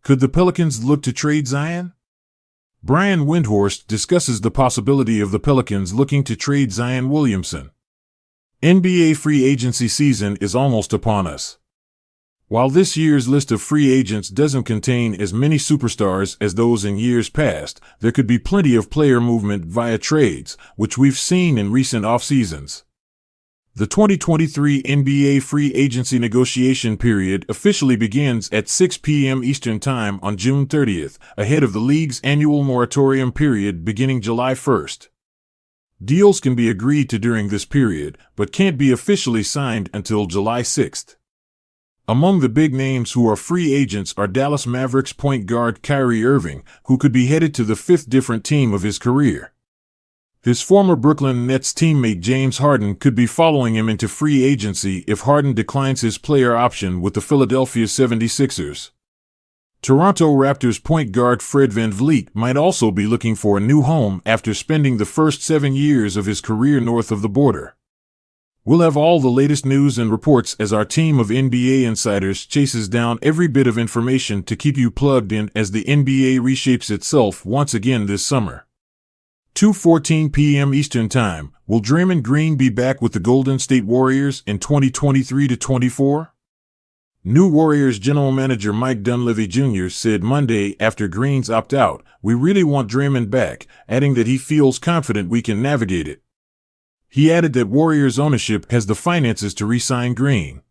Could the Pelicans look to trade Zion? Brian Windhorst discusses the possibility of the Pelicans looking to trade Zion Williamson. NBA free agency season is almost upon us. While this year's list of free agents doesn't contain as many superstars as those in years past, there could be plenty of player movement via trades, which we've seen in recent off-seasons. The 2023 NBA free agency negotiation period officially begins at 6 p.m. Eastern Time on June 30th, ahead of the league's annual moratorium period beginning July 1st. Deals can be agreed to during this period, but can't be officially signed until July 6th. Among the big names who are free agents are Dallas Mavericks point guard Kyrie Irving, who could be headed to the fifth different team of his career. His former Brooklyn Nets teammate James Harden could be following him into free agency if Harden declines his player option with the Philadelphia 76ers. Toronto Raptors point guard Fred VanVleet might also be looking for a new home after spending the first 7 years of his career north of the border. We'll have all the latest news and reports as our team of NBA insiders chases down every bit of information to keep you plugged in as the NBA reshapes itself once again this summer. 2:14 p.m. Eastern Time, will Draymond Green be back with the Golden State Warriors in 2023-24? New Warriors general manager Mike Dunleavy Jr. said Monday after Green's opt-out, "We really want Draymond back," adding that he feels confident we can navigate it. He added that Warriors ownership has the finances to re-sign Green.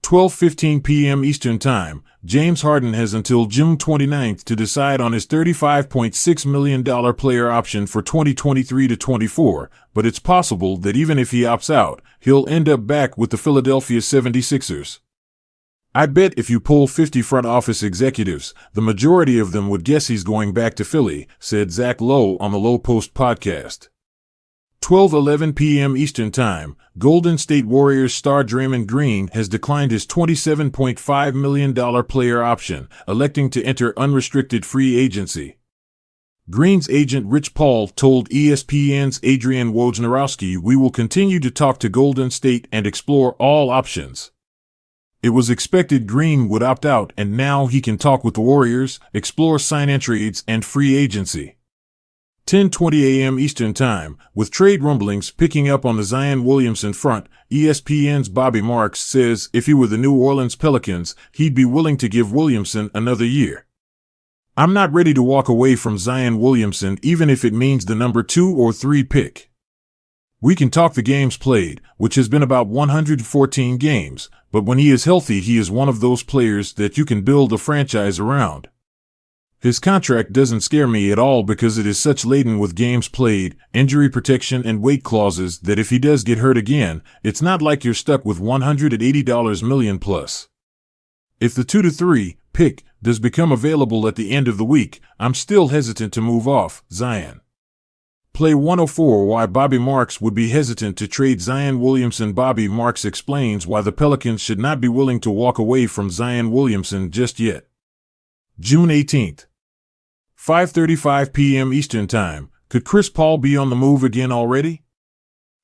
12:15 p.m. Eastern Time, James Harden has until June 29th to decide on his $35.6 million player option for 2023-24, but it's possible that even if he opts out, he'll end up back with the Philadelphia 76ers. "I bet if you poll 50 front office executives, the majority of them would guess he's going back to Philly," said Zach Lowe on the Lowe Post podcast. 12:11 p.m. Eastern Time, Golden State Warriors star Draymond Green has declined his $27.5 million player option, electing to enter unrestricted free agency. Green's agent Rich Paul told ESPN's Adrian Wojnarowski, "We will continue to talk to Golden State and explore all options." It was expected Green would opt out, and now he can talk with the Warriors, explore sign-in trades and free agency. 10:20 a.m. Eastern Time, with trade rumblings picking up on the Zion Williamson front, ESPN's Bobby Marks says if he were the New Orleans Pelicans, he'd be willing to give Williamson another year. "I'm not ready to walk away from Zion Williamson even if it means the number 2 or 3 pick. We can talk the games played, which has been about 114 games, but when he is healthy he is one of those players that you can build a franchise around. His contract doesn't scare me at all because it is such laden with games played, injury protection and weight clauses that if he does get hurt again, it's not like you're stuck with $180 million plus. If the 2 to 3 pick does become available at the end of the week, I'm still hesitant to move off Zion." Play 104 why Bobby Marks would be hesitant to trade Zion Williamson. Bobby Marks explains why the Pelicans should not be willing to walk away from Zion Williamson just yet. June 18th. 5:35 p.m. Eastern Time, could Chris Paul be on the move again already?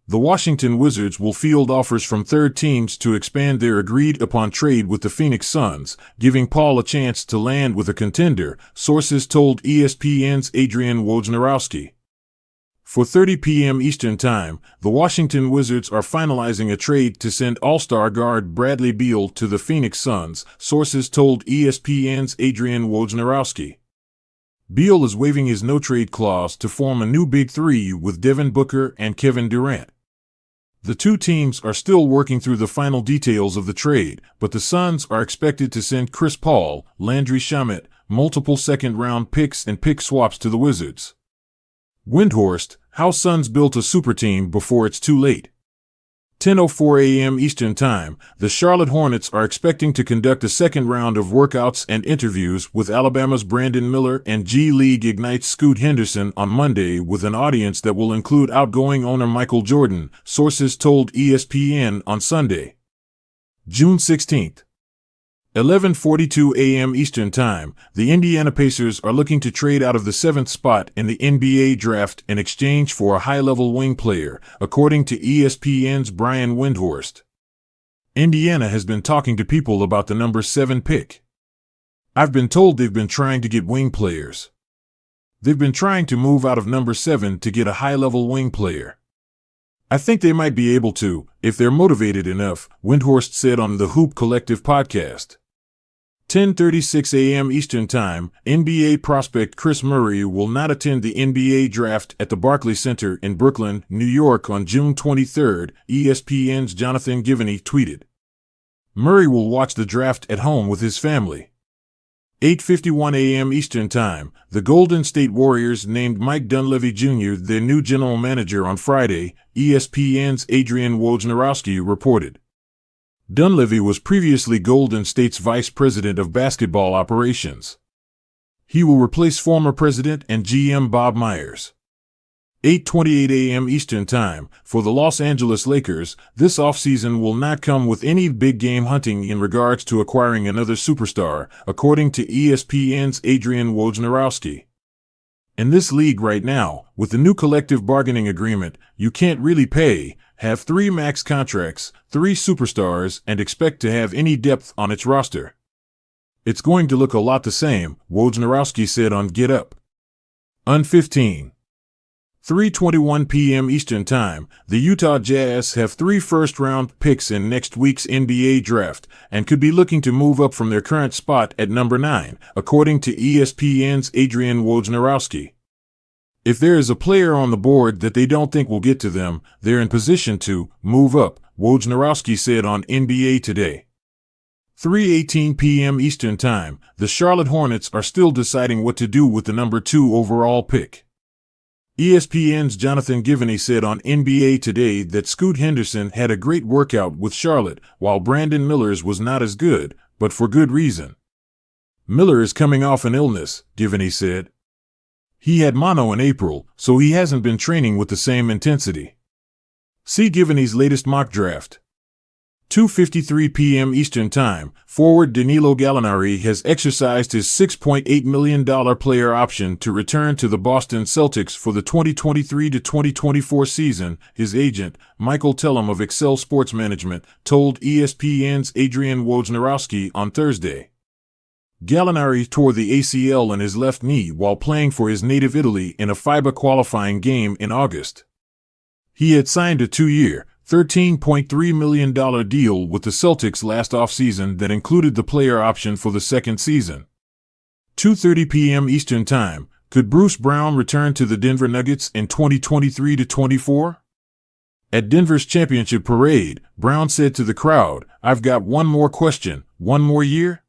The Washington Wizards will field offers from third teams to expand their agreed-upon trade with the Phoenix Suns, giving Paul a chance to land with a contender, sources told ESPN's Adrian Wojnarowski. 4:30 p.m. Eastern Time, the Washington Wizards are finalizing a trade to send All-Star guard Bradley Beal to the Phoenix Suns, sources told ESPN's Adrian Wojnarowski. Beal is waiving his no-trade clause to form a new Big Three with Devin Booker and Kevin Durant. The two teams are still working through the final details of the trade, but the Suns are expected to send Chris Paul, Landry Shamet, multiple second-round picks and pick swaps to the Wizards. Windhorst, how Suns built a super team before it's too late. 10:04 a.m. Eastern Time, the Charlotte Hornets are expecting to conduct a second round of workouts and interviews with Alabama's Brandon Miller and G League Ignite's Scoot Henderson on Monday with an audience that will include outgoing owner Michael Jordan, sources told ESPN on Sunday. June 16th. 11:42 a.m. Eastern Time, the Indiana Pacers are looking to trade out of the 7th spot in the NBA draft in exchange for a high-level wing player, according to ESPN's Brian Windhorst. Indiana has been talking to people about the number 7 pick. I've been told they've been trying to get wing players. They've been trying to move out of number 7 to get a high-level wing player. I think they might be able to, if they're motivated enough, Windhorst said on the Hoop Collective podcast. 10:36 a.m. Eastern Time, NBA prospect Chris Murray will not attend the NBA draft at the Barclays Center in Brooklyn, New York on June 23, ESPN's Jonathan Givney tweeted. Murray will watch the draft at home with his family. 8:51 a.m. Eastern Time, the Golden State Warriors named Mike Dunleavy Jr. their new general manager on Friday, ESPN's Adrian Wojnarowski reported. Dunleavy was previously Golden State's vice president of basketball operations. He will replace former president and GM Bob Myers. 8:28 a.m. Eastern Time, for the Los Angeles Lakers, this offseason will not come with any big game hunting in regards to acquiring another superstar, according to ESPN's Adrian Wojnarowski. In this league right now, with the new collective bargaining agreement, you can't really pay, have 3 max contracts, 3 superstars, and expect to have any depth on its roster. It's going to look a lot the same, Wojnarowski said on Get Up. 3:21 p.m. Eastern Time, the Utah Jazz have 3 first-round picks in next week's NBA draft and could be looking to move up from their current spot at number 9, according to ESPN's Adrian Wojnarowski. If there is a player on the board that they don't think will get to them, they're in position to move up, Wojnarowski said on NBA Today. 3:18 p.m. Eastern Time, the Charlotte Hornets are still deciding what to do with the number 2 overall pick. ESPN's Jonathan Givney said on NBA Today that Scoot Henderson had a great workout with Charlotte, while Brandon Miller's was not as good, but for good reason. Miller is coming off an illness, Givney said. He had mono in April, so he hasn't been training with the same intensity. See Givney's latest mock draft. 2:53 p.m. Eastern Time, forward Danilo Gallinari has exercised his $6.8 million player option to return to the Boston Celtics for the 2023-2024 season, his agent, Michael Tellum of Excel Sports Management, told ESPN's Adrian Wojnarowski on Thursday. Gallinari tore the ACL in his left knee while playing for his native Italy in a FIBA qualifying game in August. He had signed a 2-year, $13.3 million deal with the Celtics last offseason that included the player option for the second season. 2:30 p.m. Eastern Time, could Bruce Brown return to the Denver Nuggets in 2023-24? At Denver's championship parade, Brown said to the crowd, "I've got one more question, one more year?"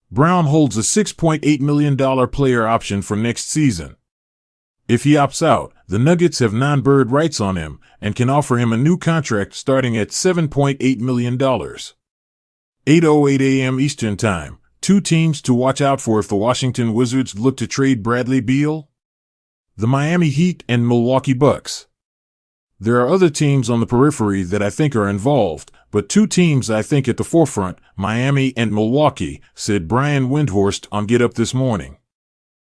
Brown holds a $6.8 million player option for next season. If he opts out, the Nuggets have non-bird rights on him and can offer him a new contract starting at $7.8 million. 8:08 a.m. Eastern Time, 2 teams to watch out for if the Washington Wizards look to trade Bradley Beal. The Miami Heat and Milwaukee Bucks. There are other teams on the periphery that I think are involved, but 2 teams I think at the forefront, Miami and Milwaukee, said Brian Windhorst on Get Up this morning.